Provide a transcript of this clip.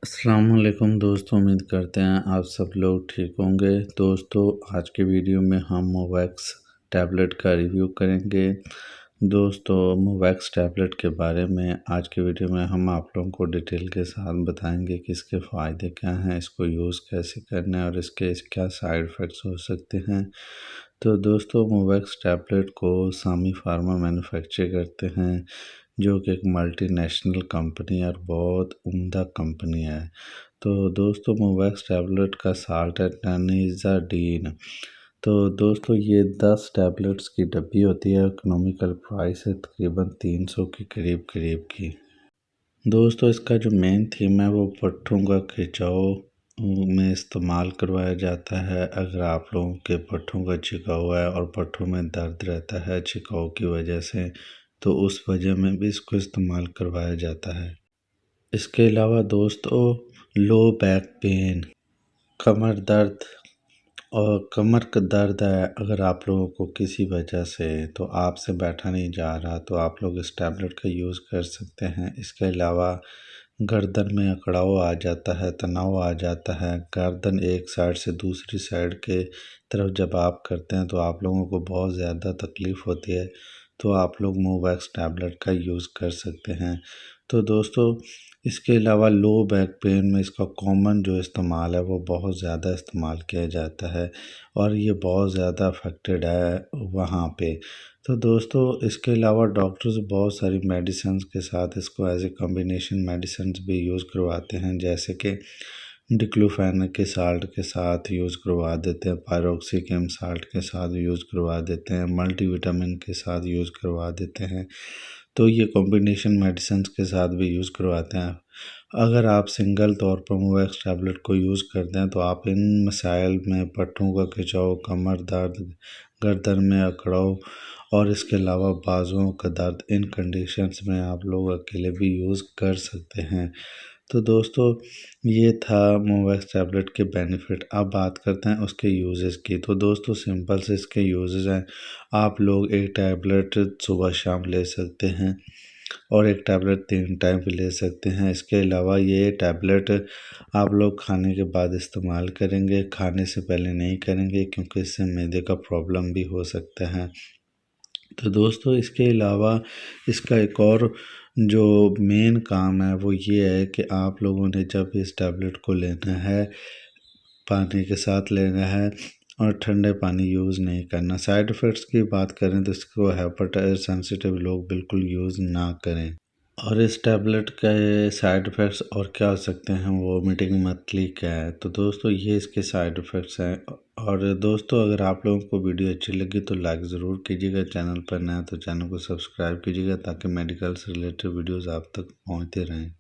अस्सलामुअलैकुम दोस्तों, उम्मीद करते हैं आप सब लोग ठीक होंगे। दोस्तों, आज के वीडियो में हम मोवैक्स टैबलेट का रिव्यू करेंगे। दोस्तों, मोवैक्स टैबलेट के बारे में आज के वीडियो में हम आप लोगों को डिटेल के साथ बताएंगे कि इसके फ़ायदे क्या हैं, इसको यूज़ कैसे करना है और इसके क्या साइड इफ़ेक्ट्स हो सकते हैं। तो दोस्तों, मोवैक्स टैबलेट को सामी फार्मा मैन्युफैक्चर करते हैं, जो कि एक मल्टीनेशनल कंपनी और बहुत उम्दा कंपनी है। तो दोस्तों, मोवैक्स टैबलेट का साल्ट है नाइज़ाडीन। तो दोस्तों, ये 10 टैबलेट्स की डब्बी होती है। इकोनॉमिकल प्राइस है तकरीबन 300 के करीब करीब की। दोस्तों, इसका जो मेन थीम है वो पट्ठों का खिंचाव में इस्तेमाल करवाया जाता है। अगर आप लोगों के पट्ठों का छिकाव है और पट्ठों में दर्द रहता है छिकाव की वजह से, तो उस वजह में भी इसको इस्तेमाल करवाया जाता है। इसके अलावा दोस्तों, लो बैक पेन, कमर दर्द और कमर का दर्द है, अगर आप लोगों को किसी वजह से तो आपसे बैठा नहीं जा रहा, तो आप लोग इस टैबलेट का यूज़ कर सकते हैं। इसके अलावा गर्दन में अकड़ाव आ जाता है, तनाव आ जाता है, गर्दन एक साइड से दूसरी साइड के तरफ जब आप करते हैं तो आप लोगों को बहुत ज़्यादा तकलीफ़ होती है, तो आप लोग मोवैक्स टैबलेट का यूज़ कर सकते हैं। तो दोस्तों, इसके अलावा लो बैक पेन में इसका कॉमन जो इस्तेमाल है वो बहुत ज़्यादा इस्तेमाल किया जाता है और ये बहुत ज़्यादा अफेक्टेड है वहाँ पे। तो दोस्तों, इसके अलावा डॉक्टर्स बहुत सारी मेडिसिन्स के साथ इसको एज ए कॉम्बिनेशन मेडिसिन्स भी यूज़ करवाते हैं, जैसे कि डिक्लोफेनाक के साल्ट के साथ यूज़ करवा देते हैं, पायरोक्सिकम साल्ट के साथ यूज़ करवा देते हैं, मल्टीविटामिन के साथ यूज़ करवा देते हैं। तो ये कॉम्बिनेशन मेडिसिन्स के साथ भी यूज़ करवाते हैं। अगर आप सिंगल तौर पर मोवैक्स टैबलेट को यूज़ करते हैं तो आप इन मसाइल में पट्टों का खिंचाव, कमर दर्द, गर्दन में अकड़ाव और इसके अलावा बाजुओं का दर्द, इन कंडीशंस में आप लोग अकेले भी यूज़ कर सकते हैं। तो दोस्तों, ये था मोवैक्स टैबलेट के बेनिफिट। अब बात करते हैं उसके यूजेस की। तो दोस्तों, सिंपल से इसके यूजेस हैं। आप लोग एक टैबलेट सुबह शाम ले सकते हैं और एक टैबलेट 3 टाइम भी ले सकते हैं। इसके अलावा ये टैबलेट आप लोग खाने के बाद इस्तेमाल करेंगे, खाने से पहले नहीं करेंगे, क्योंकि इससे मैदे का प्रॉब्लम भी हो सकता है। तो दोस्तों, इसके अलावा इसका एक और जो मेन काम है वो ये है कि आप लोगों ने जब इस टैबलेट को लेना है, पानी के साथ लेना है और ठंडे पानी यूज़ नहीं करना। साइड इफ़ेक्ट्स की बात करें तो इसको हेपेटाइटिस सेंसिटिव लोग बिल्कुल यूज़ ना करें। और इस टैबलेट के साइड इफ़ेक्ट्स और क्या हो सकते हैं, वोमिटिंग, मतली क्या है। तो दोस्तों, ये इसके साइड इफ़ेक्ट्स हैं। और दोस्तों, अगर आप लोगों को वीडियो अच्छी लगी तो लाइक ज़रूर कीजिएगा, चैनल पर नया तो चैनल को सब्सक्राइब कीजिएगा ताकि मेडिकल से रिलेटेड वीडियोज़ आप तक पहुँचते रहें।